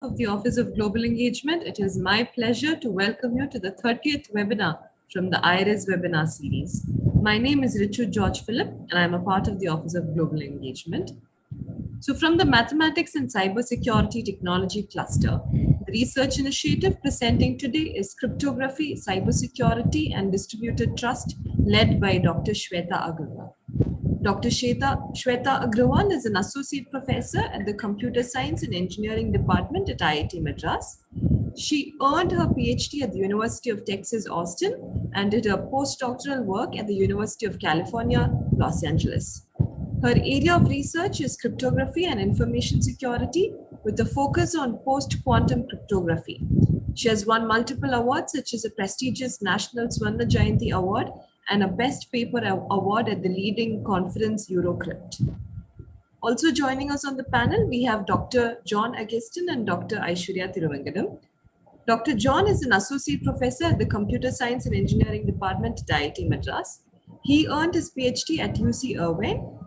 of the Office of Global Engagement, it is my pleasure to welcome you to the 30th webinar from the IRIS webinar series. My name is Richu George Philip, and I'm a part of the Office of Global Engagement. So from the Mathematics and Cybersecurity Technology Cluster, the research initiative presenting today is Cryptography, Cybersecurity, and Distributed Trust, led by Dr. Shweta Agarwal. Dr. Shweta Agarwal is an associate professor at the Computer Science and Engineering Department at IIT Madras. She earned her PhD at the University of Texas, Austin, and did her postdoctoral work at the University of California, Los Angeles. Her area of research is cryptography and information security with a focus on post-quantum cryptography. She has won multiple awards such as a prestigious National Swarna Jayanti Award and a Best Paper Award at the leading conference Eurocrypt. Also joining us on the panel, we have Dr. John Augustine and Dr. Aishwarya Thiruvengadam. Dr. John is an associate professor at the Computer Science and Engineering Department at IIT Madras. He earned his PhD at UC Irvine.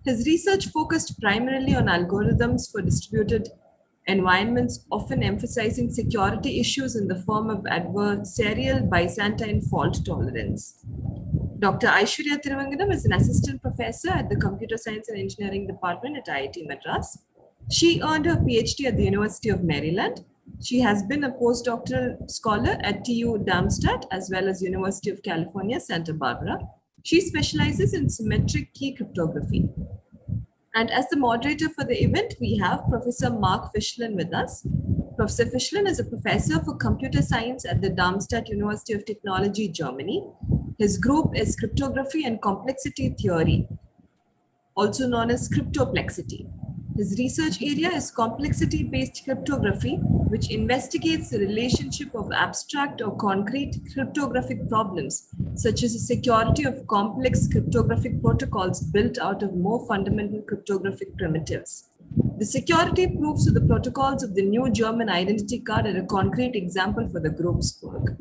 His research focused primarily on algorithms for distributed environments, often emphasizing security issues in the form of adversarial Byzantine fault tolerance. Dr. Aishwarya Thiruvengadam is an assistant professor at the Computer Science and Engineering Department at IIT Madras. She earned her PhD at the University of Maryland. She has been a postdoctoral scholar at TU Darmstadt as well as University of California, Santa Barbara. She specializes in symmetric key cryptography. And as the moderator for the event, we have Professor Mark Fischlin with us. Professor Fischlin is a professor for computer science at the Darmstadt University of Technology, Germany. His group is Cryptography and Complexity Theory, also known as Cryptoplexity. His research area is complexity-based cryptography, which investigates the relationship of abstract or concrete cryptographic problems, such as the security of complex cryptographic protocols built out of more fundamental cryptographic primitives. The security proofs of the protocols of the new German identity card are a concrete example for the group's work.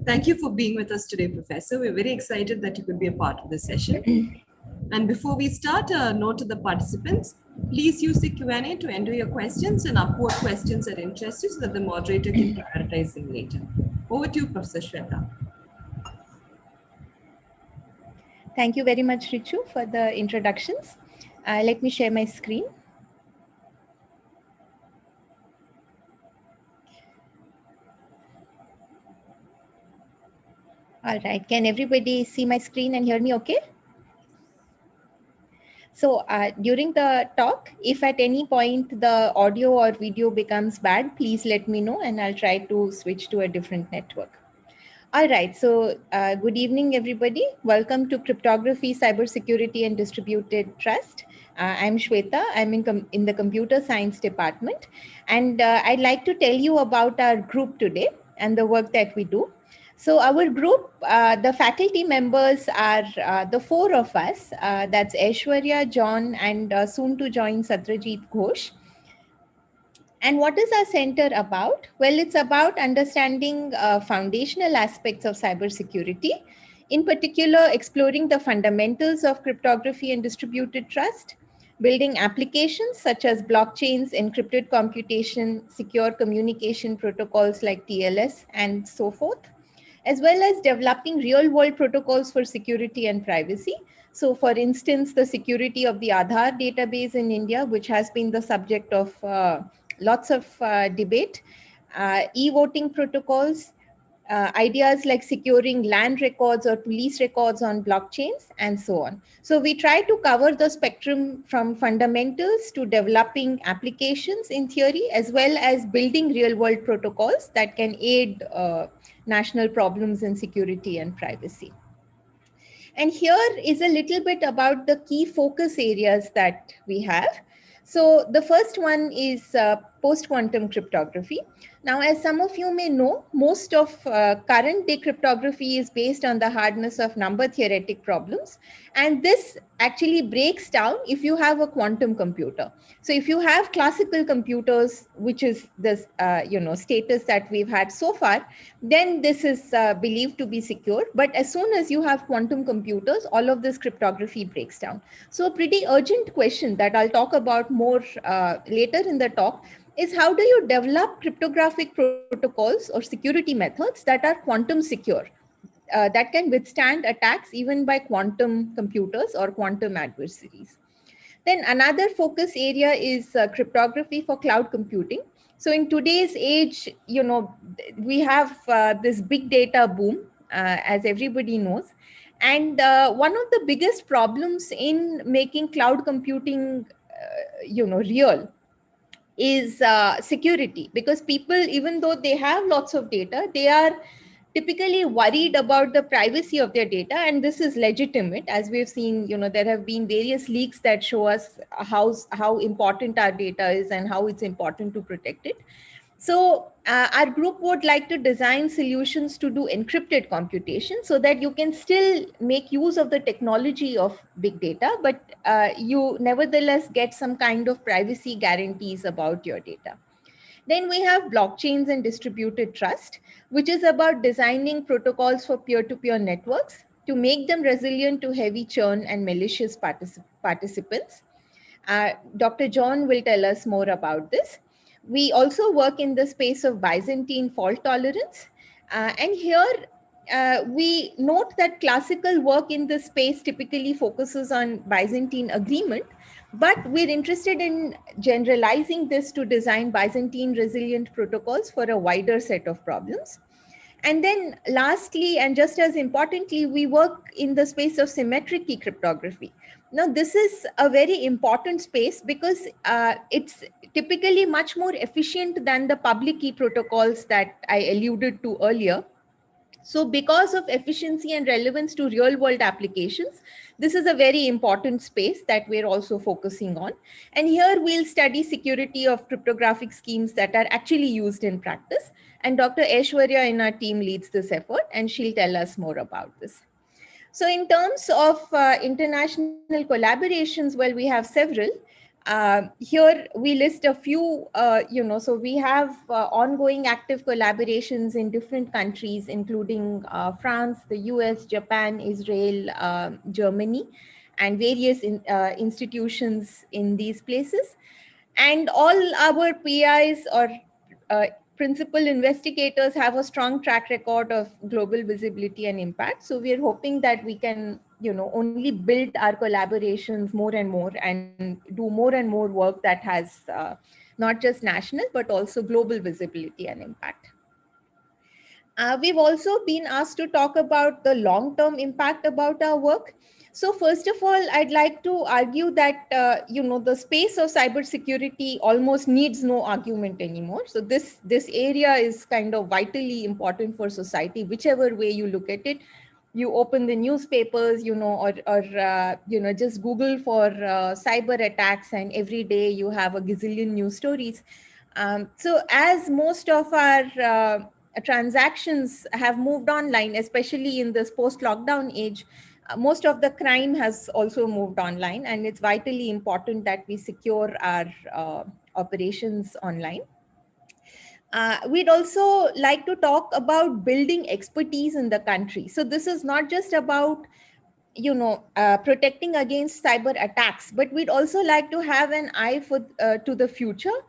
Thank you for being with us today, Professor. We're very excited that you could be a part of this session. And before we start, a note to the participants, please use the Q&A to enter your questions and upvote questions that interest you so that the moderator can prioritize them later. Over to you, Professor Shweta. Thank you very much, Richu, for the introductions. Let me share my screen. All right, can everybody see my screen and hear me okay? So during the talk, if at any point the audio or video becomes bad, please let me know and I'll try to switch to a different network. All right, so good evening, everybody. Welcome to Cryptography, Cybersecurity, and Distributed Trust. I'm Shweta. I'm in the Computer Science Department. And I'd like to tell you about our group today and the work that we do. So our group, the faculty members are the four of us. That's Aishwarya, John, and soon to join Satrajit Ghosh. And what is our center about? Well, it's about understanding foundational aspects of cybersecurity, in particular, exploring the fundamentals of cryptography and distributed trust, building applications such as blockchains, encrypted computation, secure communication protocols like TLS, and so forth, as well as developing real-world protocols for security and privacy. So, for instance, the security of the Aadhaar database in India, which has been the subject of lots of debate, e-voting protocols, ideas like securing land records or police records on blockchains, and so on. So we try to cover the spectrum from fundamentals to developing applications in theory, as well as building real-world protocols that can aid national problems in security and privacy. And here is a little bit about the key focus areas that we have. So the first one is post-quantum cryptography. Now, as some of you may know, most of current day cryptography is based on the hardness of number theoretic problems. And this actually breaks down if you have a quantum computer. So if you have classical computers, which is the status that we've had so far, then this is believed to be secure. But as soon as you have quantum computers, all of this cryptography breaks down. So a pretty urgent question that I'll talk about more later in the talk is how do you develop cryptographic protocols or security methods that are quantum secure, that can withstand attacks even by quantum computers or quantum adversaries. Then another focus area is cryptography for cloud computing. So in today's age, we have this big data boom, as everybody knows. And one of the biggest problems in making cloud computing, real is security, because people, even though they have lots of data, they are typically worried about the privacy of their data, and this is legitimate. As we've seen, there have been various leaks that show us how important our data is and how it's important to protect it. So our group would like to design solutions to do encrypted computation so that you can still make use of the technology of big data, but you nevertheless get some kind of privacy guarantees about your data. Then we have blockchains and distributed trust, which is about designing protocols for peer-to-peer networks to make them resilient to heavy churn and malicious participants. Dr. John will tell us more about this. We also work in the space of Byzantine fault tolerance. And here we note that classical work in this space typically focuses on Byzantine agreement, but we're interested in generalizing this to design Byzantine resilient protocols for a wider set of problems. And then lastly, and just as importantly, we work in the space of symmetric key cryptography. Now, this is a very important space because it's typically much more efficient than the public key protocols that I alluded to earlier. So because of efficiency and relevance to real world applications, this is a very important space that we're also focusing on. And here we'll study security of cryptographic schemes that are actually used in practice. And Dr. Aishwarya in our team leads this effort, and she'll tell us more about this. So in terms of international collaborations, well, we have several. Here we list a few, so we have ongoing active collaborations in different countries, including France, the US, Japan, Israel, Germany, and various institutions in these places. And all our PIs or uh, principal investigators have a strong track record of global visibility and impact. So we are hoping that we can, only build our collaborations more and more and do more and more work that has not just national, but also global visibility and impact. We've also been asked to talk about the long-term impact about our work. So first of all, I'd like to argue that, the space of cybersecurity almost needs no argument anymore. So this area is kind of vitally important for society, whichever way you look at it. You open the newspapers, or just Google for cyber attacks, and every day you have a gazillion news stories. So as most of our transactions have moved online, especially in this post-lockdown age, most of the crime has also moved online, and it's vitally important that we secure our operations online. We'd also like to talk about building expertise in the country. So this is not just about protecting against cyber attacks, but we'd also like to have an eye for to the future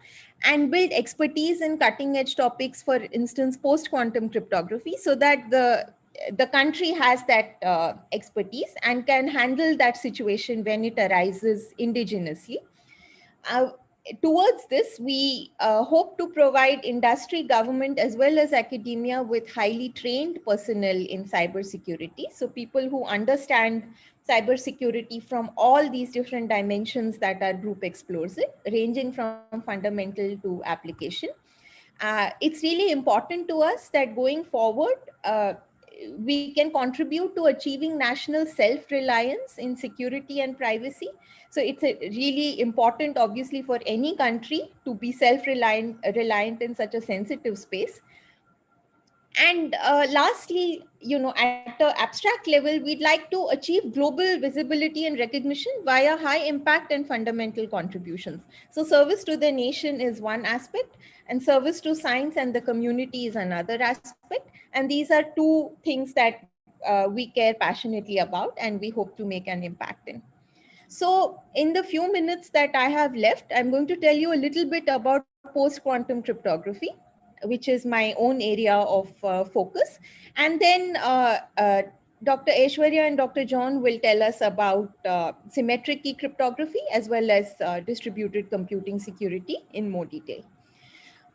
and build expertise in cutting edge topics, for instance post quantum cryptography, so that the country has that expertise and can handle that situation when it arises indigenously. uh, Towards this, we hope to provide industry, government, as well as academia with highly trained personnel in cybersecurity. So people who understand cybersecurity from all these different dimensions that our group explores it, ranging from fundamental to application. It's really important to us that going forward, we can contribute to achieving national self-reliance in security and privacy. So it's really important, obviously, for any country to be self-reliant in such a sensitive space. And lastly, at the abstract level, we'd like to achieve global visibility and recognition via high impact and fundamental contributions. So service to the nation is one aspect, and service to science and the community is another aspect. And these are two things that we care passionately about, and we hope to make an impact in. So in the few minutes that I have left, I'm going to tell you a little bit about post-quantum cryptography, which is my own area of focus. And then Dr. Aishwarya and Dr. John will tell us about symmetric key cryptography as well as distributed computing security in more detail.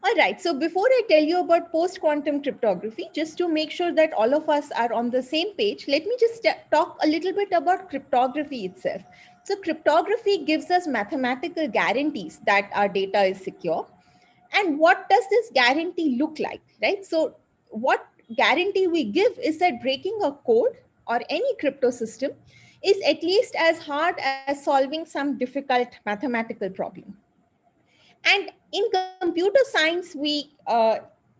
All right, so before I tell you about post-quantum cryptography, just to make sure that all of us are on the same page, let me just talk a little bit about cryptography itself. So cryptography gives us mathematical guarantees that our data is secure. And what does this guarantee look like, right? So what guarantee we give is that breaking a code or any crypto system is at least as hard as solving some difficult mathematical problem. And in computer science, we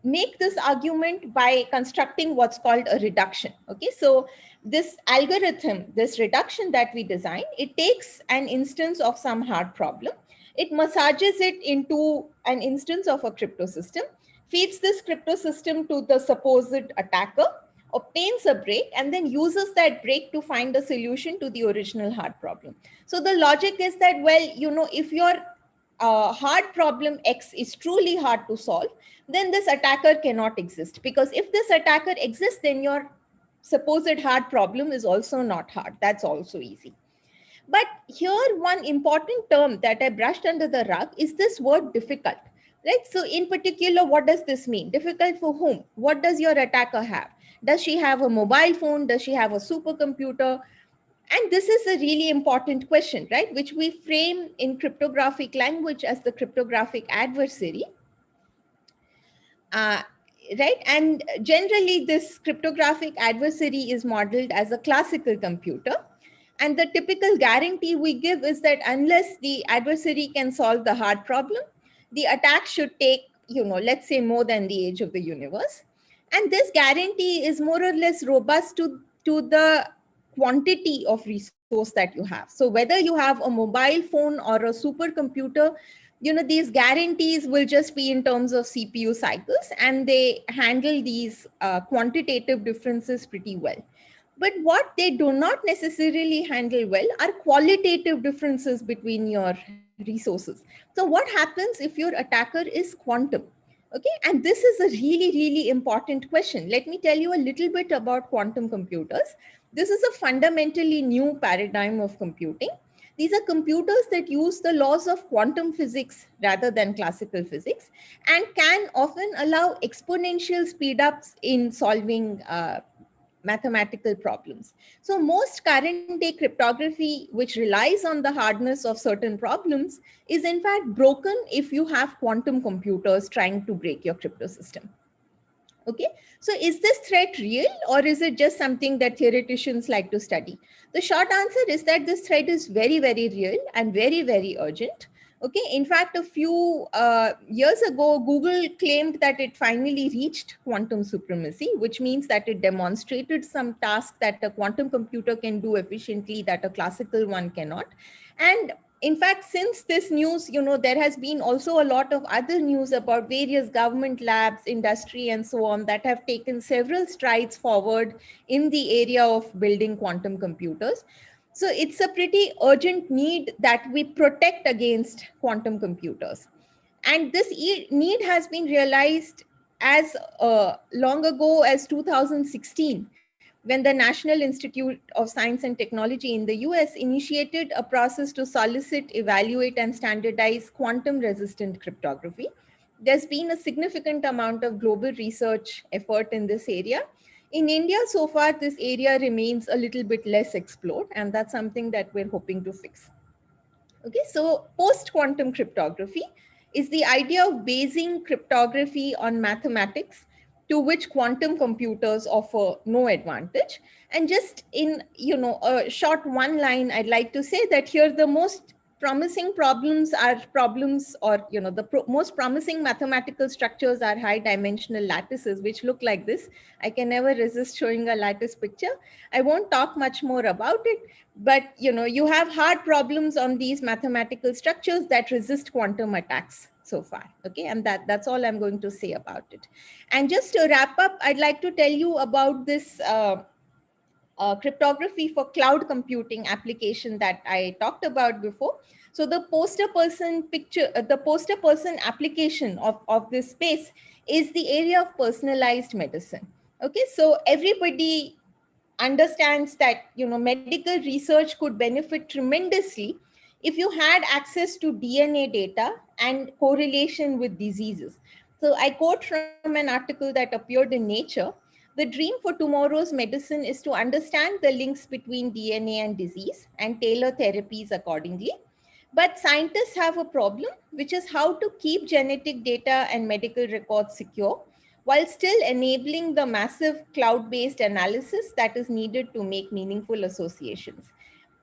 make this argument by constructing what's called a reduction. Okay, so this algorithm, this reduction that we design, it takes an instance of some hard problem, it massages it into an instance of a crypto system, feeds this crypto system to the supposed attacker, obtains a break, and then uses that break to find a solution to the original hard problem. So the logic is that, well, if your hard problem X is truly hard to solve, then this attacker cannot exist. Because if this attacker exists, then your supposed hard problem is also not hard. That's also easy. But here, one important term that I brushed under the rug is this word difficult, right? So in particular, what does this mean? Difficult for whom? What does your attacker have? Does she have a mobile phone? Does she have a supercomputer? And this is a really important question, right? Which we frame in cryptographic language as the cryptographic adversary. Uh, right? And generally, this cryptographic adversary is modeled as a classical computer. And the typical guarantee we give is that unless the adversary can solve the hard problem, the attack should take, let's say more than the age of the universe. And this guarantee is more or less robust to the quantity of resource that you have. So whether you have a mobile phone or a supercomputer, these guarantees will just be in terms of CPU cycles, and they handle these quantitative differences pretty well. But what they do not necessarily handle well are qualitative differences between your resources. So what happens if your attacker is quantum? Okay, and this is a really, really important question. Let me tell you a little bit about quantum computers. This is a fundamentally new paradigm of computing. These are computers that use the laws of quantum physics rather than classical physics, and can often allow exponential speedups in solving mathematical problems. So most current day cryptography, which relies on the hardness of certain problems, is in fact broken if you have quantum computers trying to break your crypto system. Okay, so is this threat real, or is it just something that theoreticians like to study? The short answer is that this threat is very, very real and very, very urgent. Okay, in fact, a few years ago, Google claimed that it finally reached quantum supremacy, which means that it demonstrated some task that a quantum computer can do efficiently that a classical one cannot. And in fact, since this news, there has been also a lot of other news about various government labs, industry, and so on that have taken several strides forward in the area of building quantum computers. So it's a pretty urgent need that we protect against quantum computers. And this need has been realized as long ago as 2016, when the National Institute of Science and Technology in the US initiated a process to solicit, evaluate, and standardize quantum resistant cryptography. There's been a significant amount of global research effort in this area. In India, so far, this area remains a little bit less explored, and that's something that we're hoping to fix. Okay, so post-quantum cryptography is the idea of basing cryptography on mathematics, to which quantum computers offer no advantage. And just in a short one line, I'd like to say that here the most promising problems are problems, or most promising mathematical structures are high dimensional lattices, which look like this. I can never resist showing a lattice picture. I won't talk much more about it, but you have hard problems on these mathematical structures that resist quantum attacks so far. Okay, and that's all I'm going to say about it. And just to wrap up, I'd like to tell you about this cryptography for cloud computing application that I talked about before. So the poster person picture, the poster person application of this space is the area of personalized medicine. Okay, so everybody understands that medical research could benefit tremendously if you had access to DNA data and correlation with diseases. So I quote from an article that appeared in Nature: the dream for tomorrow's medicine is to understand the links between DNA and disease and tailor therapies accordingly. But scientists have a problem, which is how to keep genetic data and medical records secure while still enabling the massive cloud-based analysis that is needed to make meaningful associations.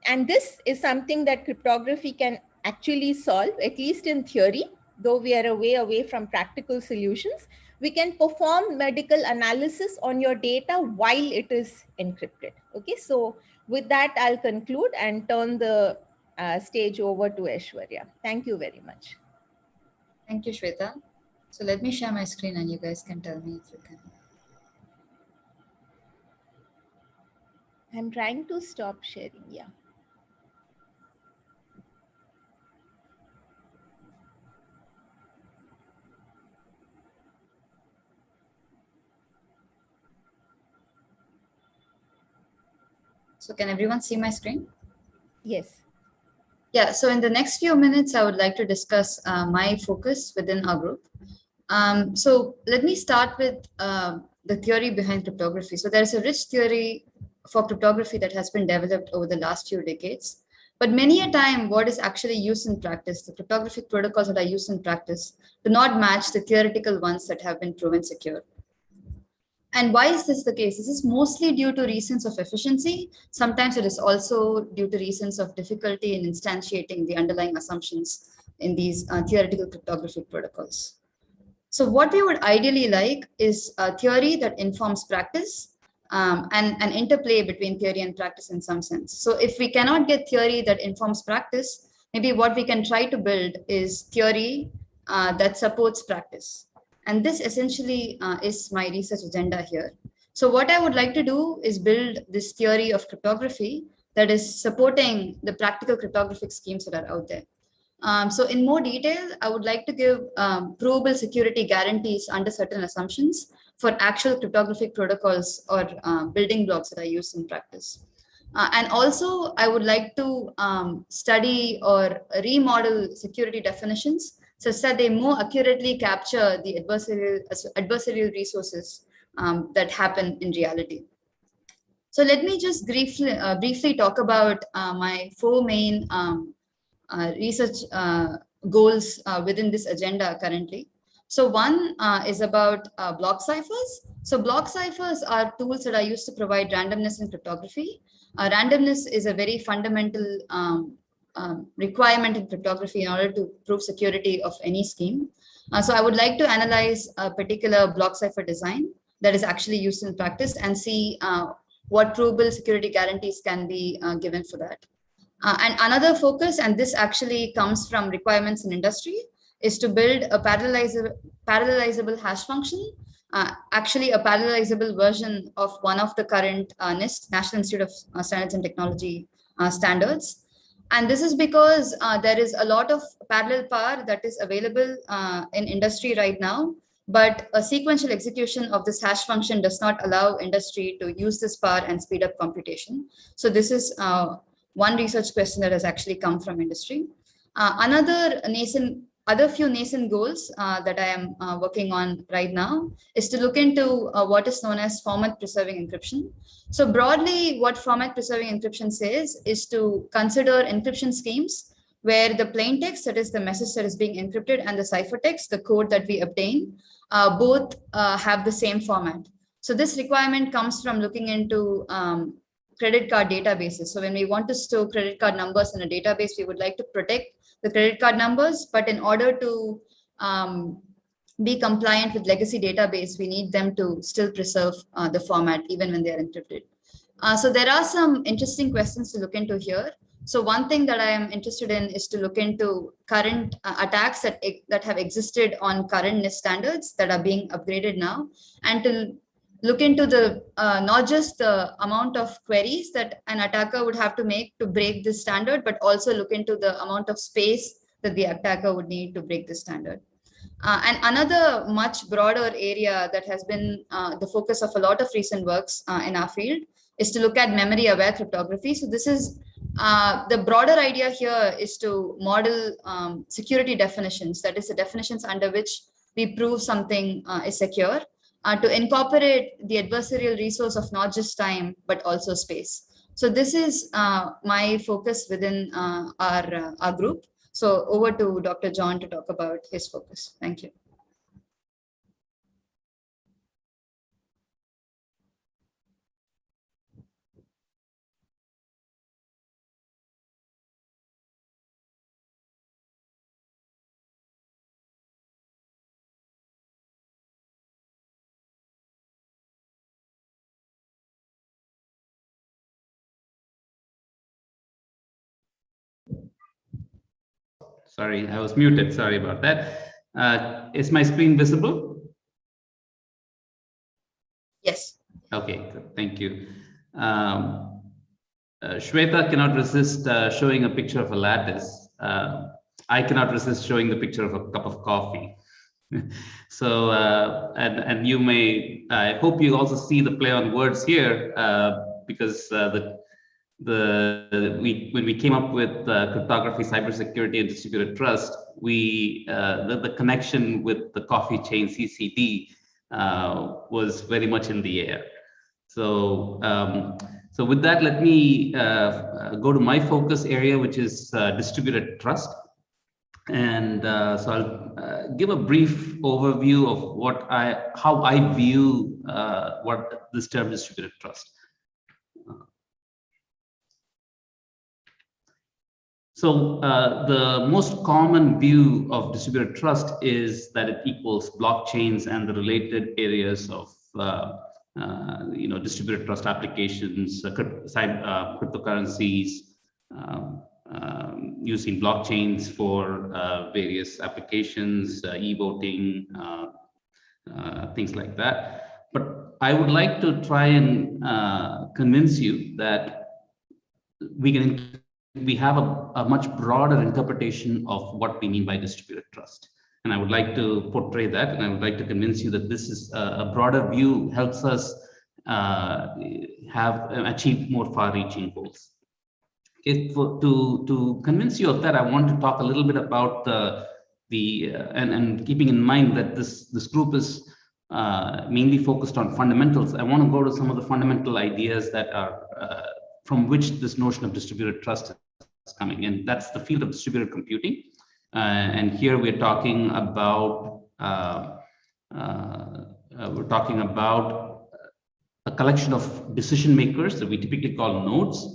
And this is something that cryptography can actually solve, at least in theory, though we are a way away from practical solutions. We can perform medical analysis on your data while it is encrypted. Okay, so with that, I'll conclude and turn the stage over to Aishwarya. Thank you very much. Thank you, Shweta. So let me share my screen and you guys can tell me if you can. I'm trying to stop sharing, yeah. So can everyone see my screen? Yes. Yeah, so in the next few minutes, I would like to discuss my focus within our group. So let me start with the theory behind cryptography. So there's a rich theory for cryptography that has been developed over the last few decades. But many a time, what is actually used in practice, the cryptographic protocols that are used in practice, do not match the theoretical ones that have been proven secure. And why is this the case? This is mostly due to reasons of efficiency. Sometimes it is also due to reasons of difficulty in instantiating the underlying assumptions in these theoretical cryptographic protocols. So what we would ideally like is a theory that informs practice and an interplay between theory and practice in some sense. So if we cannot get theory that informs practice, maybe what we can try to build is theory that supports practice. And this essentially is my research agenda here. So what I would like to do is build this theory of cryptography that is supporting the practical cryptographic schemes that are out there. So in more detail, I would like to give provable security guarantees under certain assumptions for actual cryptographic protocols or building blocks that are used in practice. And also, I would like to study or remodel security definitions such that they more accurately capture the adversarial resources that happen in reality. So let me just briefly talk about my four main research goals within this agenda currently. So one is about block ciphers. So block ciphers are tools that are used to provide randomness in cryptography. Randomness is a very fundamental requirement in cryptography in order to prove security of any scheme. So I would like to analyze a particular block cipher design that is actually used in practice and see what provable security guarantees can be given for that. And another focus, and this actually comes from requirements in industry, is to build a parallelizable hash function, actually a parallelizable version of one of the current NIST, National Institute of Standards and Technology standards. And this is because there is a lot of parallel power that is available in industry right now, but a sequential execution of this hash function does not allow industry to use this power and speed up computation. So this is one research question that has actually come from industry. Other few nascent goals that I am working on right now is to look into what is known as format preserving encryption. So broadly, what format preserving encryption says is to consider encryption schemes where the plain text, that is the message that is being encrypted, and the ciphertext, the code that we obtain, both have the same format. So this requirement comes from looking into credit card databases. So when we want to store credit card numbers in a database, we would like to protect the credit card numbers, but in order to be compliant with legacy database, we need them to still preserve the format even when they are encrypted. So there are some interesting questions to look into here. So one thing that I am interested in is to look into current attacks that have existed on current NIST standards that are being upgraded now, and to look into the not just the amount of queries that an attacker would have to make to break this standard, but also look into the amount of space that the attacker would need to break the standard. And another much broader area that has been the focus of a lot of recent works in our field is to look at memory aware cryptography. So this is the broader idea here is to model security definitions, that is the definitions under which we prove something is secure, to incorporate the adversarial resource of not just time, but also space. So this is my focus within our group. So over to Dr. John to talk about his focus. Thank you. Sorry, I was muted. Sorry about that. Is my screen visible? Yes. Okay, thank you. Shweta cannot resist showing a picture of a lattice. I cannot resist showing the picture of a cup of coffee. So, and you may, I hope you also see the play on words here, because when we came up with cryptography, cybersecurity, and distributed trust, the connection with the coffee chain CCD was very much in the air. So, so with that, let me go to my focus area, which is distributed trust. And so I'll give a brief overview of how I view what this term distributed trust. So the most common view of distributed trust is that it equals blockchains and the related areas of distributed trust applications, cryptocurrencies, using blockchains for various applications, e-voting, things like that. But I would like to try and convince you that we have a much broader interpretation of what we mean by distributed trust. And I would like to portray that, and I would like to convince you that this is a broader view helps us achieve more far-reaching goals. To convince you of that, I want to talk a little bit about and keeping in mind that this group is mainly focused on fundamentals. I want to go to some of the fundamental ideas that are from which this notion of distributed trust is coming, and that's the field of distributed computing. And here we're talking about a collection of decision makers that we typically call nodes.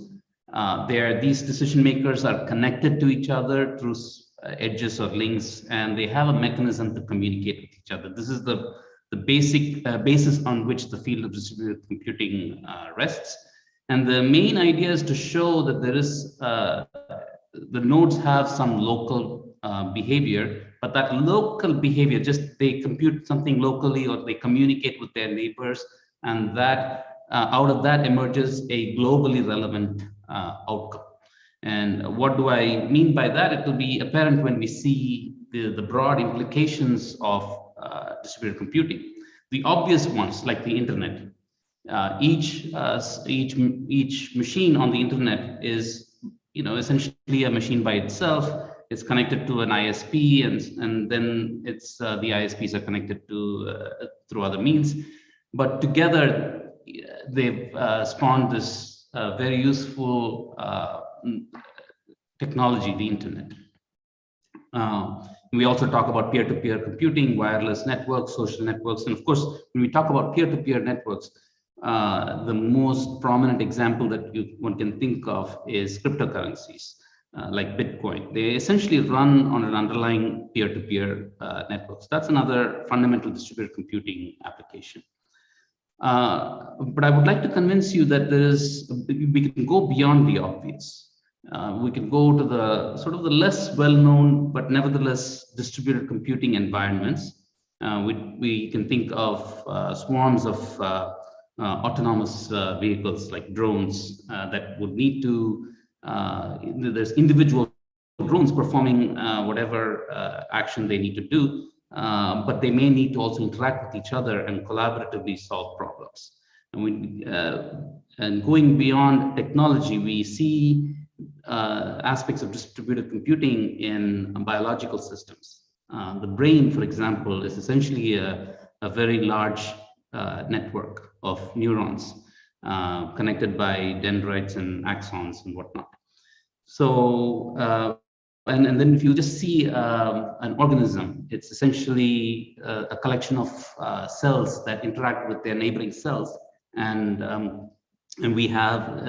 These decision makers are connected to each other through edges or links, and they have a mechanism to communicate with each other. This is the basic basis on which the field of distributed computing rests. And the main idea is to show that there is the nodes have some local behavior, but that local behavior, just they compute something locally or they communicate with their neighbors, and that out of that emerges a globally relevant outcome. And what do I mean by that? It will be apparent when we see the broad implications of distributed computing. The obvious ones, like the internet. Each machine on the internet is, essentially a machine by itself. It's connected to an ISP, and then it's the ISPs are connected to through other means. But together, they've spawned this very useful technology, the internet. We also talk about peer-to-peer computing, wireless networks, social networks, and of course, when we talk about peer-to-peer networks, the most prominent example that one can think of is cryptocurrencies, like Bitcoin. They essentially run on an underlying peer-to-peer network. So that's another fundamental distributed computing application. But I would like to convince you that we can go beyond the obvious. We can go to the sort of the less well-known, but nevertheless distributed computing environments. We can think of swarms of autonomous vehicles like drones that would need to, there's individual drones performing whatever action they need to do, but they may need to also interact with each other and collaboratively solve problems. And going beyond technology, we see aspects of distributed computing in biological systems. The brain, for example, is essentially a very large network of neurons connected by dendrites and axons and whatnot. So, and then if you just see an organism, it's essentially a collection of cells that interact with their neighboring cells. And we have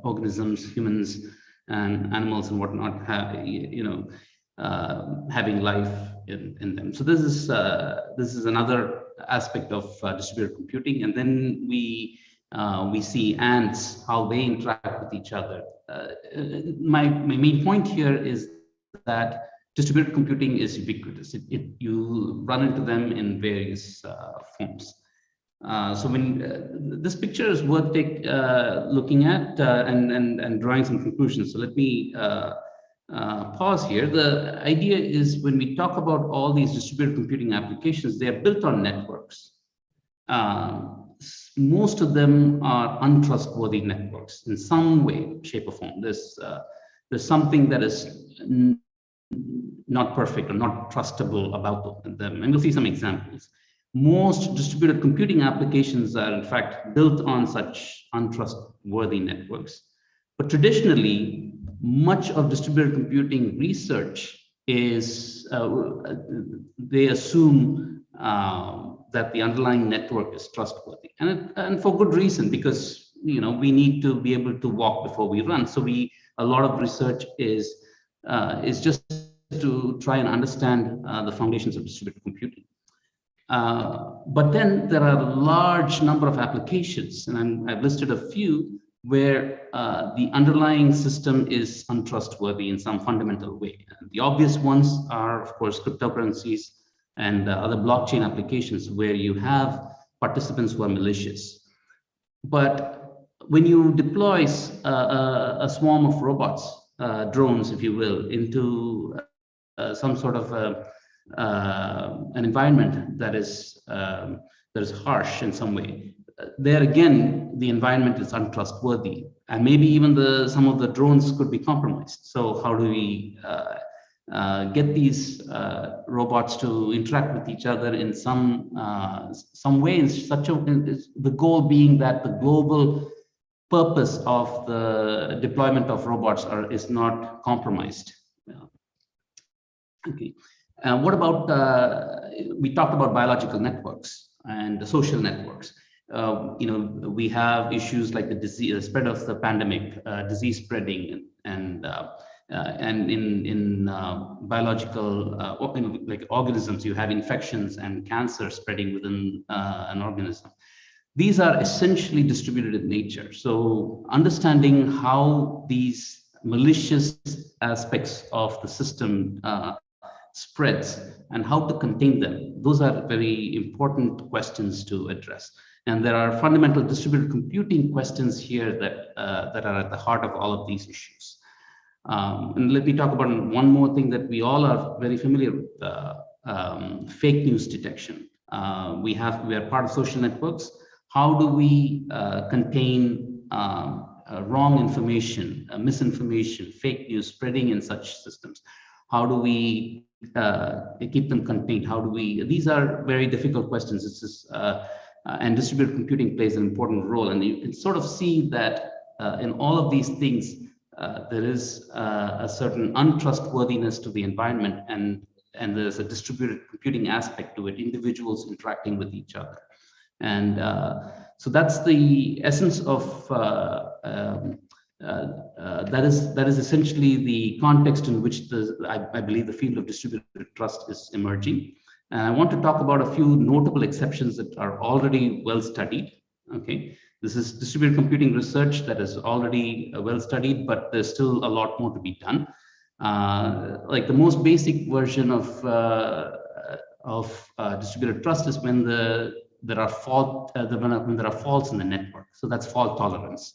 organisms, humans and animals and whatnot, having life in them. So this is another aspect of distributed computing. And then we see ants, how they interact with each other. My main point here is that distributed computing is ubiquitous. You run into them in various forms. So when this picture is worth looking at and drawing some conclusions. So let me pause here. The idea is when we talk about all these distributed computing applications, they are built on networks. Most of them are untrustworthy networks in some way, shape, or form. There's something that is not perfect or not trustable about them, and we'll see some examples. Most distributed computing applications are in fact built on such untrustworthy networks. But traditionally, much of distributed computing research is, they assume that the underlying network is trustworthy, and for good reason, because we need to be able to walk before we run. So a lot of research is just to try and understand the foundations of distributed computing. But then there are a large number of applications, and I've listed a few, where the underlying system is untrustworthy in some fundamental way. And the obvious ones are, of course, cryptocurrencies and other blockchain applications where you have participants who are malicious. But when you deploy a swarm of robots, drones, if you will, into some sort of an environment that is harsh in some way, there again, the environment is untrustworthy, and maybe even some of the drones could be compromised. So how do we get these robots to interact with each other in some way, in the goal being that the global purpose of the deployment of robots is not compromised. Okay. What about, we talked about biological networks and the social networks. We have issues like the spread of the pandemic, disease spreading, and in biological, like organisms, you have infections and cancer spreading within an organism. These are essentially distributed in nature. So understanding how these malicious aspects of the system spreads and how to contain them, those are very important questions to address. And there are fundamental distributed computing questions here that are at the heart of all of these issues. And let me talk about one more thing that we all are very familiar with, fake news detection. We are part of social networks. How do we contain wrong information, misinformation, fake news spreading in such systems? How do we keep them contained? These are very difficult questions. This is, and distributed computing plays an important role. And you can sort of see that in all of these things, there is a certain untrustworthiness to the environment, and there's a distributed computing aspect to it, individuals interacting with each other. And so that's the essence of that is essentially the context in which I believe the field of distributed trust is emerging. And I want to talk about a few notable exceptions that are already well studied. Okay, this is distributed computing research that is already well studied, but there's still a lot more to be done. Like the most basic version of distributed trust is when there are when there are faults in the network. So that's fault tolerance.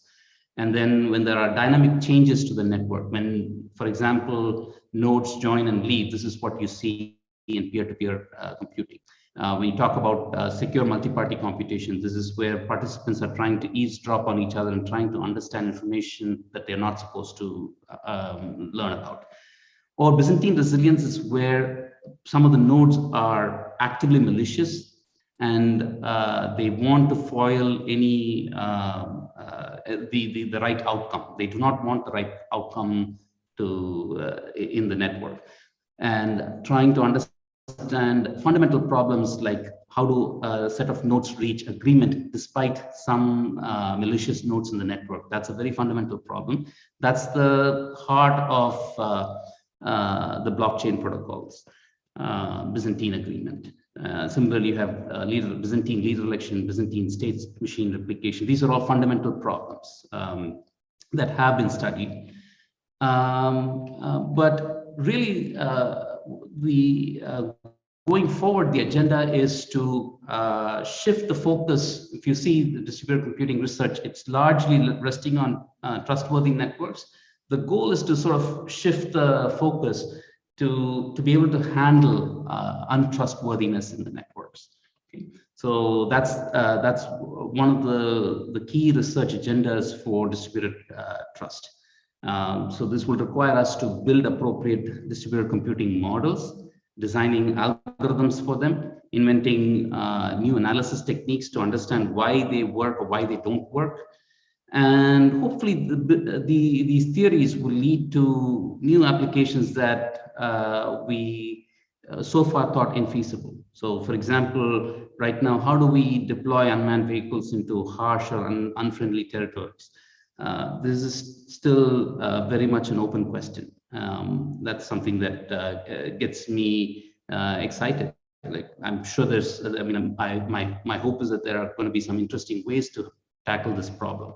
And then when there are dynamic changes to the network, when, for example, nodes join and leave, this is what you see in peer-to-peer computing. When you talk about secure multi-party computation, this is where participants are trying to eavesdrop on each other and trying to understand information that they're not supposed to learn about. Or Byzantine resilience is where some of the nodes are actively malicious and they want to foil any the right outcome. They do not want the right outcome to in the network, and trying to understand fundamental problems like how do a set of nodes reach agreement despite some malicious nodes in the network. That's a very fundamental problem. That's the heart of the blockchain protocols, Byzantine agreement. Similarly, you have Byzantine leader election, Byzantine state machine replication. These are all fundamental problems that have been studied. But really, going forward, the agenda is to shift the focus. If you see the distributed computing research, it's largely resting on trustworthy networks. The goal is to sort of shift the focus to be able to handle untrustworthiness in the networks. Okay. So that's one of the key research agendas for distributed trust. So this will require us to build appropriate distributed computing models, designing algorithms for them, inventing new analysis techniques to understand why they work or why they don't work. And hopefully these theories will lead to new applications that we so far thought infeasible. So for example, right now, how do we deploy unmanned vehicles into harsh or unfriendly territories? This is still very much an open question. That's something that gets me excited. Like, I'm sure there's, I mean, my hope is that there are going to be some interesting ways to tackle this problem.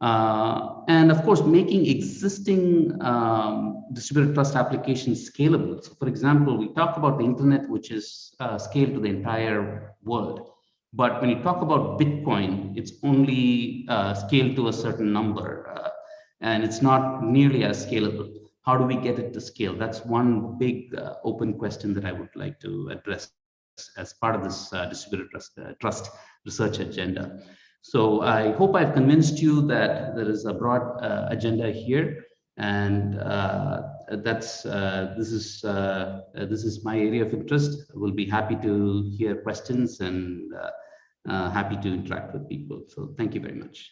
And of course, making existing distributed trust applications scalable. So for example, we talk about the internet, which is scaled to the entire world. But when you talk about Bitcoin, it's only scaled to a certain number, and it's not nearly as scalable. How do we get it to scale? That's one big open question that I would like to address as part of this distributed trust research agenda. So I hope I've convinced you that there is a broad agenda here, and this is my area of interest. We'll be happy to hear questions and happy to interact with people. So thank you very much.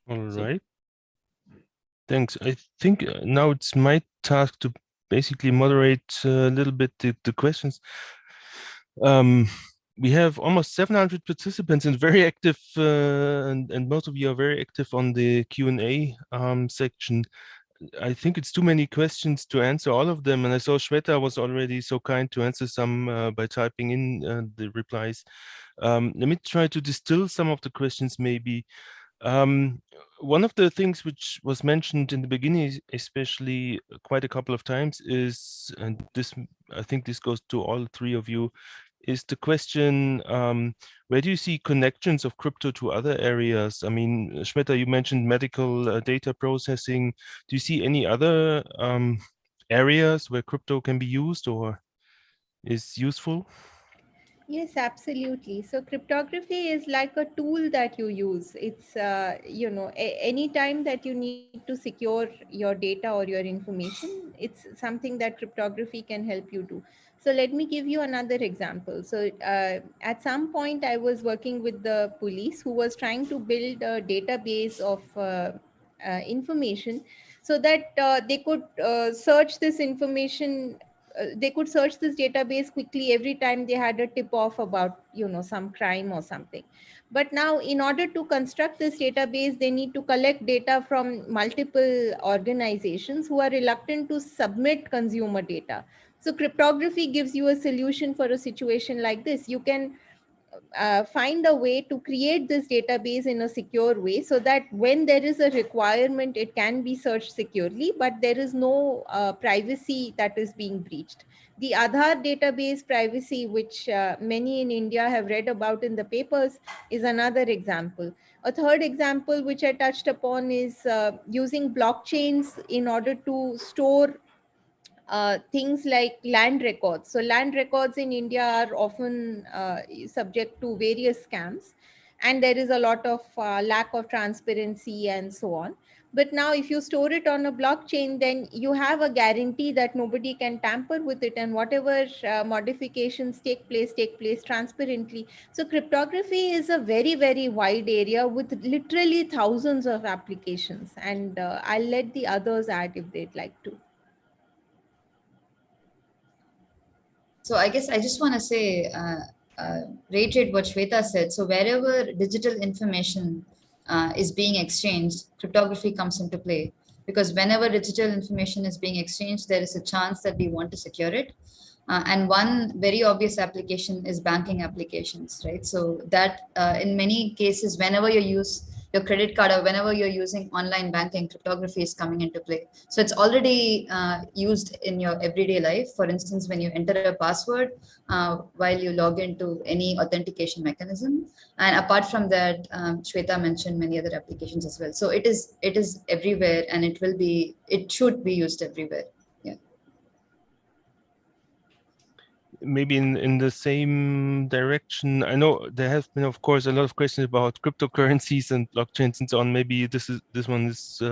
All right. Thanks. I think now it's my task to basically moderate a little bit the questions. We have almost 700 participants and very active, and most of you are very active on the Q&A section. I think it's too many questions to answer all of them, and I saw Shweta was already so kind to answer some by typing in the replies. Let me try to distill some of the questions maybe. One of the things which was mentioned in the beginning, especially quite a couple of times, is, and this, I think this goes to all three of you, is the question, where do you see connections of crypto to other areas? I mean, Shweta, you mentioned medical data processing. Do you see any other areas where crypto can be used or is useful? Yes, absolutely. So cryptography is like a tool that you use. It's, you know, any time that you need to secure your data or your information, it's something that cryptography can help you do. So let me give you another example. So at some point, I was working with the police who was trying to build a database of information so that they could search this information, they could search this database quickly every time they had a tip off about, you know, some crime or something. But now, in order to construct this database, they need to collect data from multiple organizations who are reluctant to submit consumer data. So cryptography gives you a solution for a situation like this. You can find a way to create this database in a secure way so that when there is a requirement, it can be searched securely, but there is no privacy that is being breached. The Aadhaar database privacy, which many in India have read about in the papers, is another example. A third example, which I touched upon, is using blockchains in order to store things like land records. So land records in India are often subject to various scams, and there is a lot of lack of transparency and so on. But now if you store it on a blockchain, then you have a guarantee that nobody can tamper with it, and whatever modifications take place transparently. So cryptography is a very, very wide area with literally thousands of applications, and I'll let the others add if they'd like to. So I guess I just want to say, reiterate what Shweta said. So wherever digital information is being exchanged, cryptography comes into play. Because whenever digital information is being exchanged, there is a chance that we want to secure it. And one very obvious application is banking applications, right? So that in many cases, whenever you use your credit card or whenever you're using online banking, cryptography is coming into play. So it's already used in your everyday life. For instance, when you enter a password while you log into any authentication mechanism. And apart from that, Shweta mentioned many other applications as well. So it is everywhere, and it should be used everywhere. Maybe in the same direction, I know there have been, of course, a lot of questions about cryptocurrencies and blockchains and so on. Maybe this one is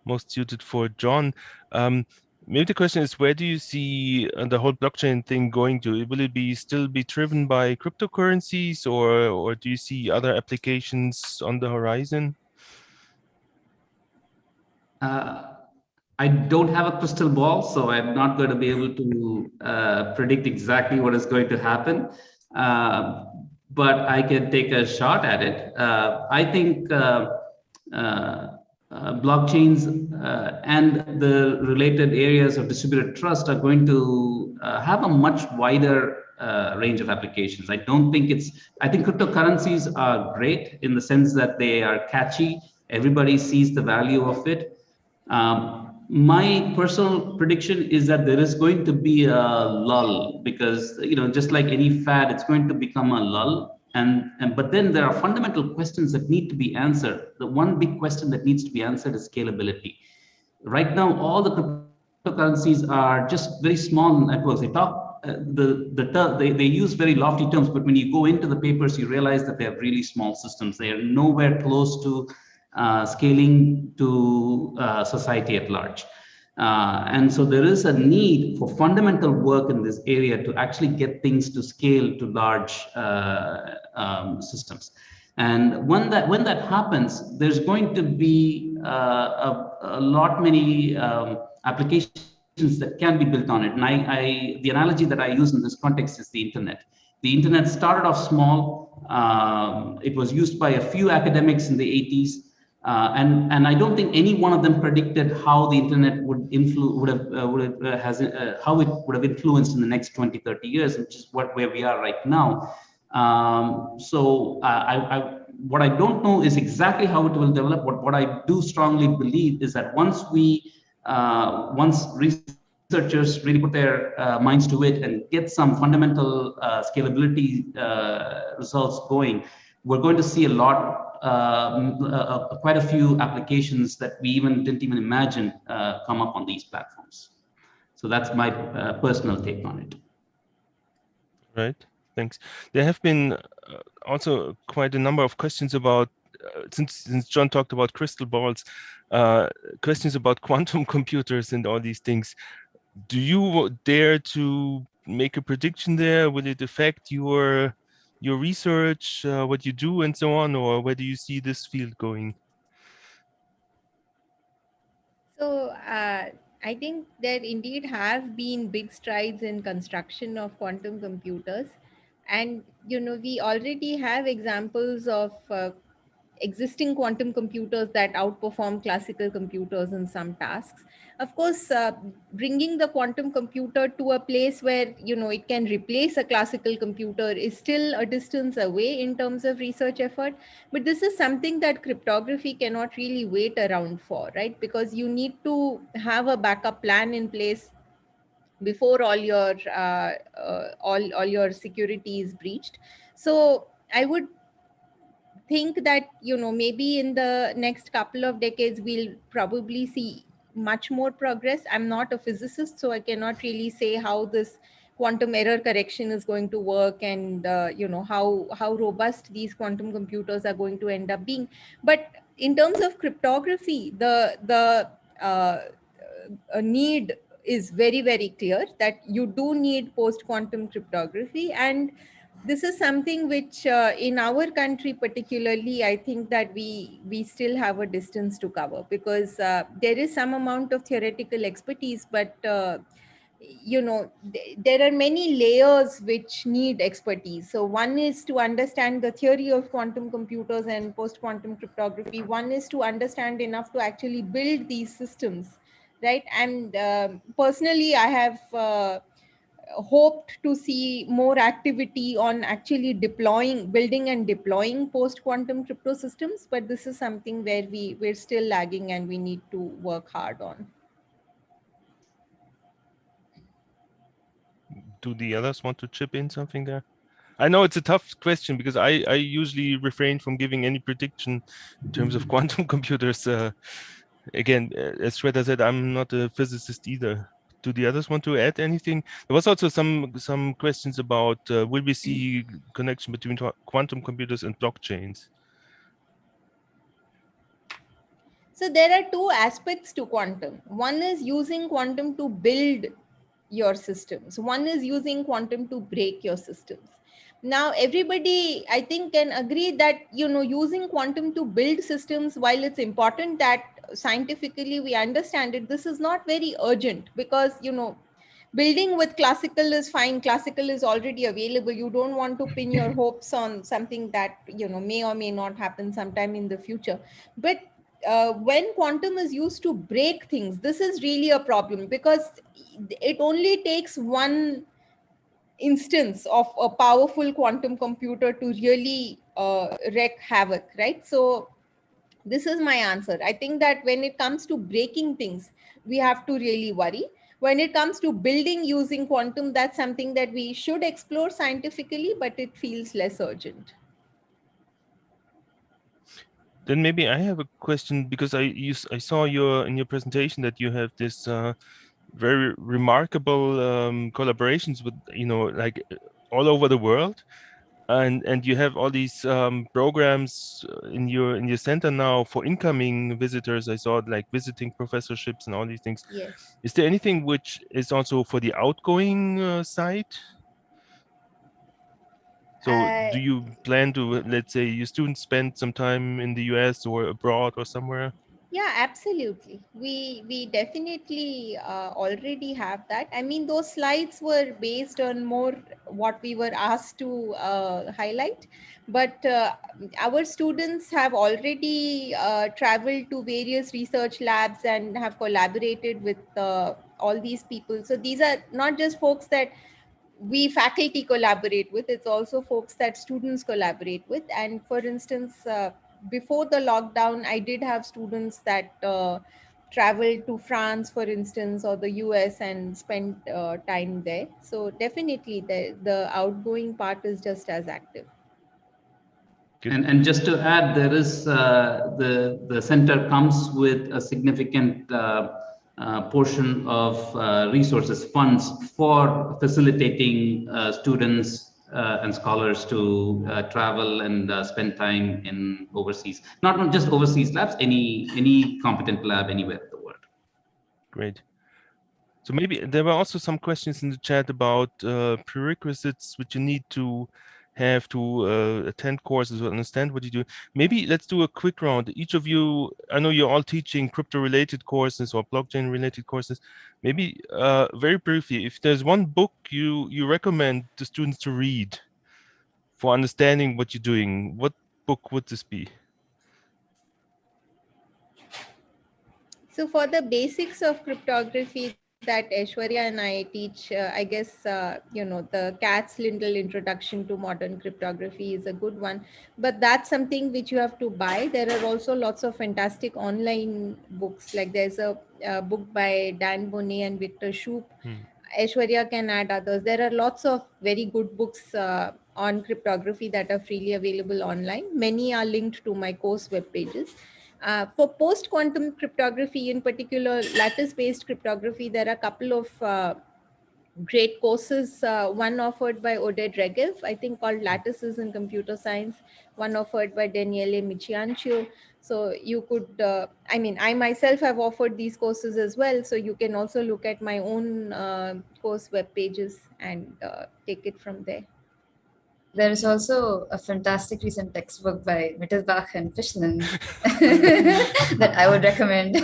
most suited for John. Maybe the question is, where do you see the whole blockchain thing going to? Will it still be driven by cryptocurrencies, or do you see other applications on the horizon? I don't have a crystal ball, so I'm not going to be able to predict exactly what is going to happen. But I can take a shot at it. I think blockchains and the related areas of distributed trust are going to have a much wider range of applications. I think cryptocurrencies are great in the sense that they are catchy. Everybody sees the value of it. My personal prediction is that there is going to be a lull because, just like any fad, it's going to become a lull. But then there are fundamental questions that need to be answered. The one big question that needs to be answered is scalability. Right now, all the cryptocurrencies are just very small networks. They talk, they use very lofty terms, but when you go into the papers, you realize that they are really small systems. They are nowhere close to scaling to society at large. And so there is a need for fundamental work in this area to actually get things to scale to large systems. And when that happens, there's going to be a lot many applications that can be built on it. And the analogy that I use in this context is the internet. The internet started off small. It was used by a few academics in the 80s. And I don't think any one of them predicted how the internet how it would have influenced in the next 20, 30 years, which is where we are right now. What I don't know is exactly how it will develop. What I do strongly believe is that once researchers really put their minds to it and get some fundamental scalability results going, we're going to see quite a few applications that we didn't even imagine come up on these platforms. So that's my personal take on it. Right, thanks. There have been also quite a number of questions about, since John talked about crystal balls, questions about quantum computers and all these things. Do you dare to make a prediction there? Will it affect your research, what you do and so on, or where do you see this field going? So I think there indeed have been big strides in construction of quantum computers. And, we already have examples of existing quantum computers that outperform classical computers in some tasks. Of course, bringing the quantum computer to a place where, you know, it can replace a classical computer is still a distance away in terms of research effort. But this is something that cryptography cannot really wait around for, right? Because you need to have a backup plan in place before all your security is breached. So I would think that, you know, maybe in the next couple of decades we'll probably see much more progress. I'm not a physicist, so I cannot really say how this quantum error correction is going to work, and you know, how robust these quantum computers are going to end up being. But in terms of cryptography, the need is very, very clear that you do need post quantum cryptography. And this is something which in our country particularly, I think that we still have a distance to cover, because there is some amount of theoretical expertise, but you know, there are many layers which need expertise. So one is to understand the theory of quantum computers and post quantum cryptography. One is to understand enough to actually build these systems, right? And personally, I have hoped to see more activity on actually building and deploying post quantum crypto systems, but this is something where we're still lagging and we need to work hard on. Do the others want to chip in something there? I know it's a tough question because I usually refrain from giving any prediction in terms of quantum computers. Again, as Shweta said, I'm not a physicist either. Do the others want to add anything? There was also some questions about will we see connection between quantum computers and blockchains? So there are two aspects to quantum. One is using quantum to build your systems. One is using quantum to break your systems. Now, everybody, I think, can agree that, you know, using quantum to build systems, while it's important that scientifically we understand it, this is not very urgent, because, you know, building with classical is fine. Classical is already available. You don't want to pin your hopes on something that, you know, may or may not happen sometime in the future. But when quantum is used to break things, this is really a problem, because it only takes one instance of a powerful quantum computer to really wreak havoc, right? So this is my answer. I think that when it comes to breaking things, we have to really worry. When it comes to building using quantum, that's something that we should explore scientifically, but it feels less urgent. Then maybe I have a question, because I saw in your presentation that you have this very remarkable collaborations with, you know, like all over the world, and you have all these programs in your center now for incoming visitors. I saw like visiting professorships and all these things. Yes. Is there anything which is also for the outgoing side? So do you plan to, let's say, your students spend some time in the US or abroad or somewhere? Yeah, absolutely. We definitely already have that. I mean, those slides were based on more what we were asked to highlight, but our students have already traveled to various research labs and have collaborated with all these people. So these are not just folks that we faculty collaborate with, it's also folks that students collaborate with. And for instance, before the lockdown, I did have students that traveled to France, for instance, or the US, and spent time there. So definitely the outgoing part is just as active. And just to add, there is the center comes with a significant portion of resources, funds for facilitating students and scholars to travel and spend time in overseas, not just overseas labs, any competent lab anywhere in the world. Great. So maybe there were also some questions in the chat about prerequisites which you need to have to attend courses or understand what you do. Maybe let's do a quick round. Each of you, I know you're all teaching crypto-related courses or blockchain-related courses. Maybe very briefly, if there's one book you recommend the students to read for understanding what you're doing, what book would this be? So for the basics of cryptography that Aishwarya and I teach, I guess, the cat's little introduction to modern cryptography is a good one, but that's something which you have to buy. There are also lots of fantastic online books. Like there's a book by Dan Bonnet and Victor Shoup. Aishwarya can add others. There are lots of very good books on cryptography that are freely available online. Many are linked to my course web pages. For post-quantum cryptography, in particular lattice-based cryptography, there are a couple of great courses. One offered by Oded Regev, I think called Lattices in Computer Science. One offered by Daniele Michiancio. So you could, I myself have offered these courses as well. So you can also look at my own course web pages and take it from there. There is also a fantastic recent textbook by Mittelbach and Fischlin that I would recommend.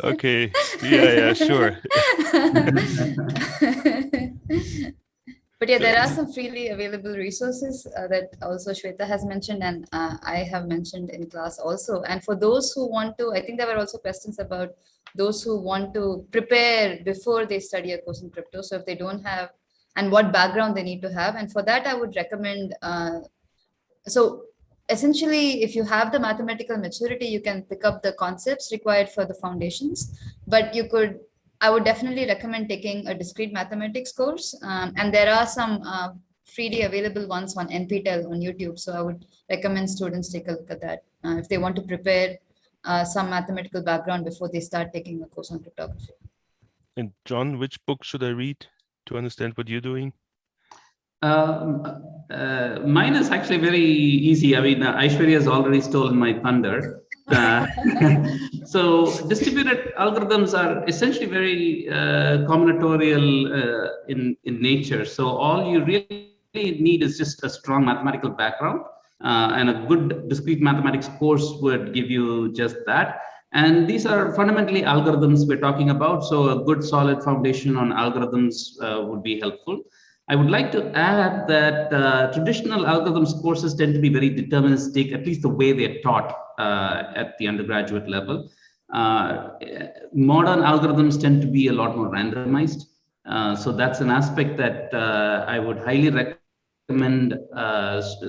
Okay. Yeah, sure. But yeah, there are some freely available resources that also Shweta has mentioned and I have mentioned in class also. And for those who want to, I think there were also questions about those who want to prepare before they study a course in crypto. So if they don't have, and what background they need to have. And for that, I would recommend, so essentially, if you have the mathematical maturity, you can pick up the concepts required for the foundations, but I would definitely recommend taking a discrete mathematics course. And there are some freely available ones on NPTEL on YouTube. So I would recommend students take a look at that if they want to prepare some mathematical background before they start taking a course on cryptography. And John, which book should I read to understand what you're doing? Mine is actually very easy. I mean, Aishwarya has already stolen my thunder. So distributed algorithms are essentially very combinatorial in nature. So all you really need is just a strong mathematical background, and a good discrete mathematics course would give you just that. And these are fundamentally algorithms we're talking about. So a good solid foundation on algorithms would be helpful. I would like to add that traditional algorithms courses tend to be very deterministic, at least the way they're taught at the undergraduate level. Modern algorithms tend to be a lot more randomized. So that's an aspect that I would highly recommend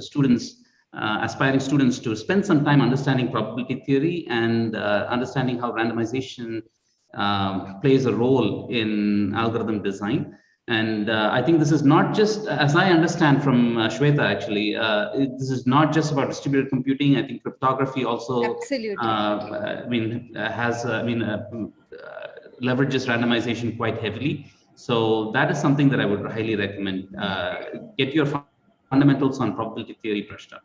students, aspiring students, to spend some time understanding probability theory and understanding how randomization plays a role in algorithm design. And I think this is not just, as I understand from Shweta, actually, this is not just about distributed computing. I think cryptography also leverages randomization quite heavily. So that is something that I would highly recommend. Get your fundamentals on probability theory brushed up.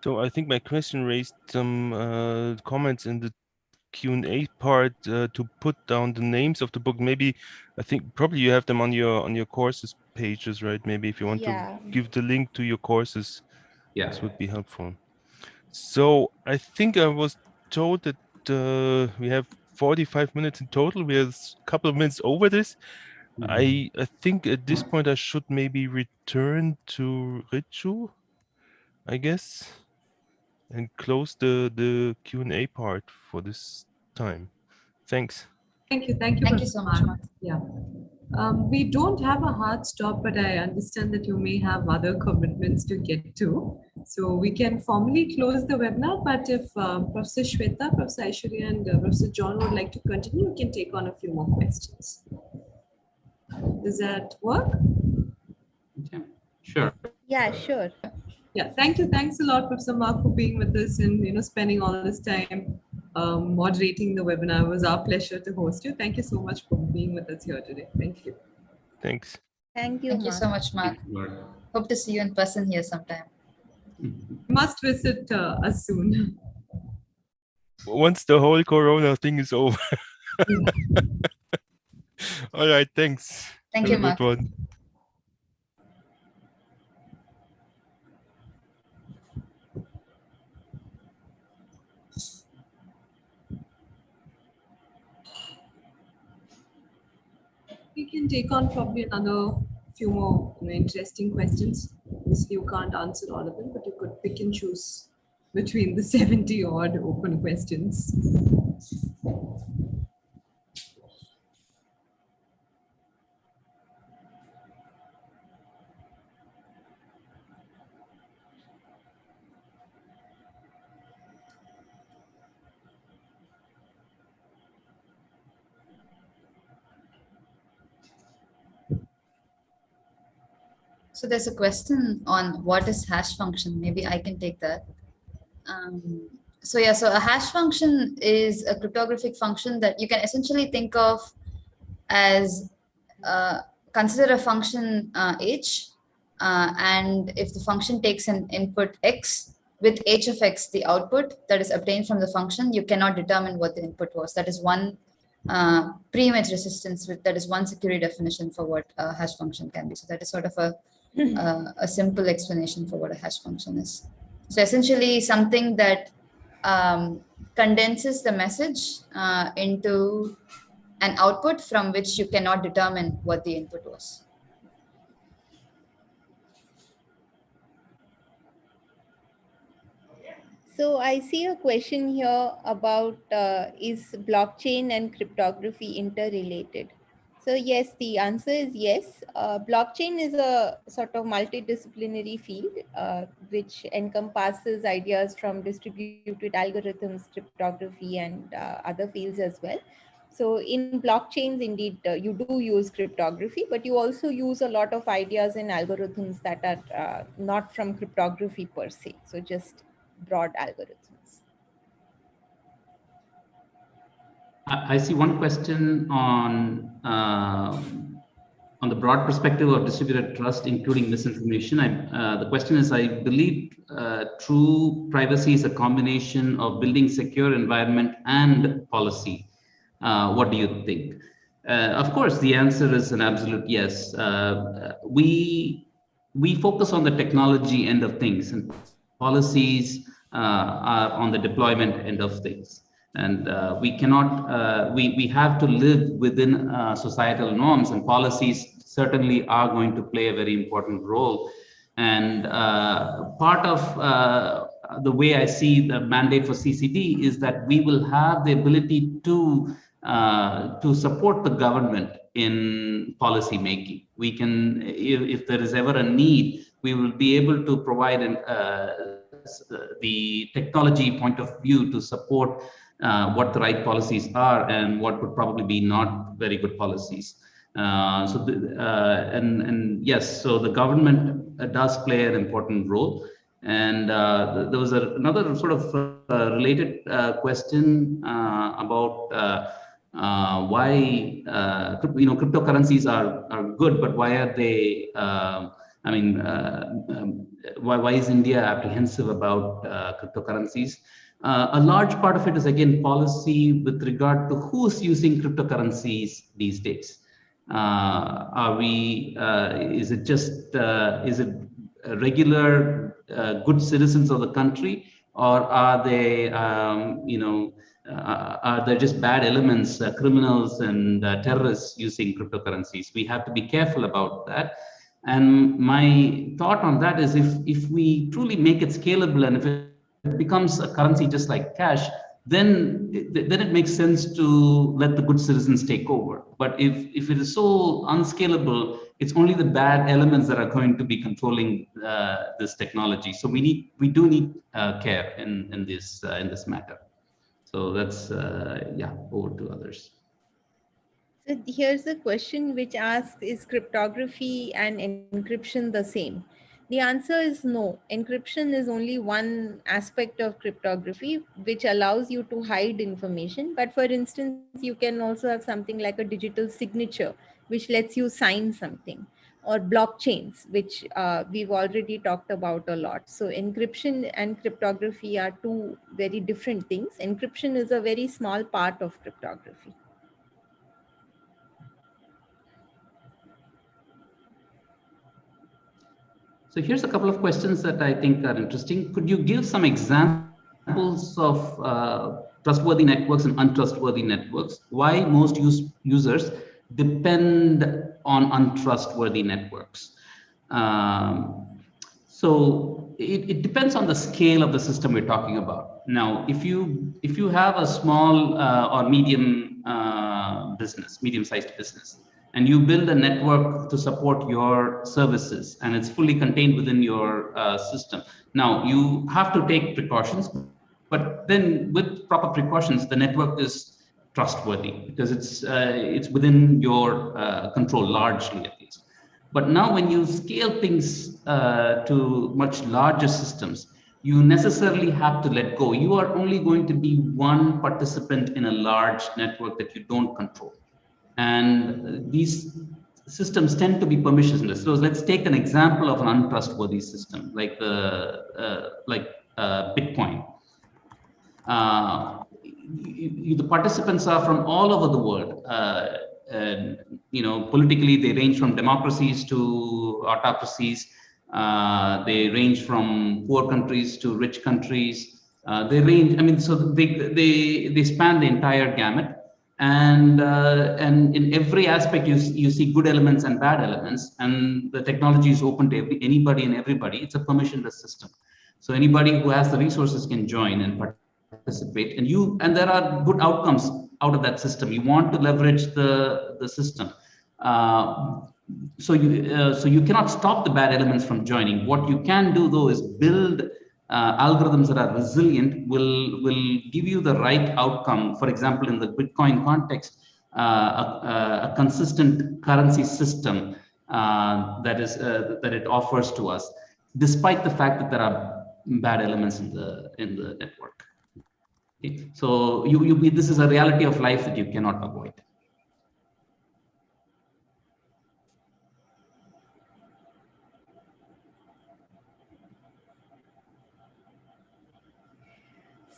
So I think my question raised some comments in the Q&A part to put down the names of the book. Maybe I think probably you have them on your courses pages, right? Maybe if you want to give the link to your courses, this would be helpful. So I think I was told that we have 45 minutes in total. We have a couple of minutes over this. I think at this point I should maybe return to Richu, I guess, and close the Q&A part for this time. Thanks. Thank you so much, Mark. Yeah. We don't have a hard stop, but I understand that you may have other commitments to get to. So we can formally close the webinar, but if Professor Shweta, Professor Aishwarya, and Professor John would like to continue, we can take on a few more questions. Does that work? Yeah, sure. Yeah, sure. Yeah, thank you. Thanks a lot, Professor Mark, for being with us and spending all this time moderating the webinar. It was our pleasure to host you. Thank you so much for being with us here today. Thank you. Thanks. Thank you. Thank you so much, Mark. Hope to see you in person here sometime. You must visit us soon. Once the whole Corona thing is over. All right, thanks. Thank you, Mark. Good one. We can take on probably another few more interesting questions. Obviously, you can't answer all of them, but you could pick and choose between the 70 odd open questions. So there's a question on what is hash function. Maybe I can take that. So yeah, so a hash function is a cryptographic function that you can essentially think of as consider a function h, and if the function takes an input x, with h of x, the output that is obtained from the function, you cannot determine what the input was. That is one pre-image resistance. That is one security definition for what a hash function can be. So that is sort of a simple explanation for what a hash function is. So essentially something that condenses the message into an output from which you cannot determine what the input was. So I see a question here about is blockchain and cryptography interrelated? So yes, the answer is yes. Blockchain is a sort of multidisciplinary field which encompasses ideas from distributed algorithms, cryptography, and other fields as well. So in blockchains, indeed, you do use cryptography, but you also use a lot of ideas and algorithms that are not from cryptography per se. So just broad algorithms. I see one question on the broad perspective of distributed trust, including misinformation. The question is, I believe true privacy is a combination of building secure environment and policy. What do you think? Of course, the answer is an absolute yes. We focus on the technology end of things, and policies are on the deployment end of things. And we cannot, we have to live within societal norms, and policies certainly are going to play a very important role. And part of the way I see the mandate for CCD is that we will have the ability to support the government in policy making. We can, if there is ever a need, we will be able to provide the technology point of view to support what the right policies are and what would probably be not very good policies. And yes, so the government does play an important role. And there was another sort of related question about why cryptocurrencies are good, but why are they? Why is India apprehensive about cryptocurrencies? A large part of it is again policy with regard to who's using cryptocurrencies these days. Is it just regular good citizens of the country, or are they are there just bad elements, criminals and terrorists using cryptocurrencies? We have to be careful about that. And my thought on that is, if we truly make it scalable, and if it becomes a currency just like cash, then it makes sense to let the good citizens take over. But if it is so unscalable, it's only the bad elements that are going to be controlling this technology. So we do need care in this matter. So that's over to others. So here's a question which asks, is cryptography and encryption the same? The answer is no. Encryption is only one aspect of cryptography which allows you to hide information. But for instance, you can also have something like a digital signature, which lets you sign something, or blockchains, which we've already talked about a lot. So encryption and cryptography are two very different things. Encryption is a very small part of cryptography. So here's a couple of questions that I think are interesting. Could you give some examples of trustworthy networks and untrustworthy networks? Why most users depend on untrustworthy networks? So it depends on the scale of the system we're talking about. Now, if you have a small or medium-sized business, and you build a network to support your services, and it's fully contained within your system. Now, you have to take precautions, but then with proper precautions, the network is trustworthy because it's within your control, largely at least. But now when you scale things to much larger systems, you necessarily have to let go. You are only going to be one participant in a large network that you don't control. And these systems tend to be permissionless. So let's take an example of an untrustworthy system like Bitcoin. The participants are from all over the world. And, politically, they range from democracies to autocracies. They range from poor countries to rich countries. They range. I mean, so they span the entire gamut. And in every aspect, you see good elements and bad elements. And the technology is open to anybody and everybody. It's a permissionless system. So anybody who has the resources can join and participate, and there are good outcomes out of that system. You want to leverage the system, so you cannot stop the bad elements from joining. What you can do though is build algorithms that are resilient, will give you the right outcome. For example, in the Bitcoin context, a consistent currency system that it offers to us, despite the fact that there are bad elements in the network. Okay. So this is a reality of life that you cannot avoid.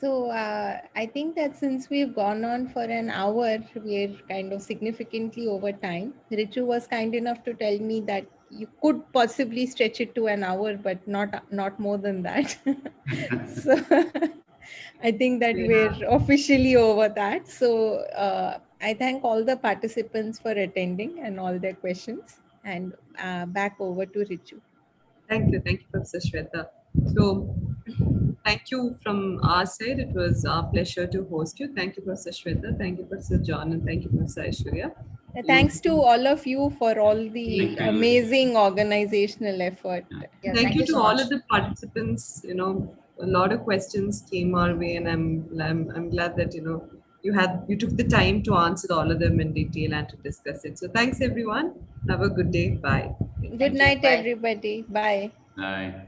So I think that since we've gone on for an hour, we're kind of significantly over time. Ritu was kind enough to tell me that you could possibly stretch it to an hour, but not more than that. So I think that we're officially over that. So I thank all the participants for attending and all their questions. And back over to Ritu. Thank you, Professor Shweta. So, thank you from our side. It was our pleasure to host you. Thank you, Professor Shweta. Thank you, Professor John, and thank you, Professor Aishwarya. Thanks to all of you for all the amazing organizational effort. Yeah, thank you to so all much. of the participants. A lot of questions came our way, and I'm glad that you took the time to answer all of them in detail and to discuss it. So thanks everyone. Have a good day. Bye. Good night, Bye. everybody. Bye. Bye.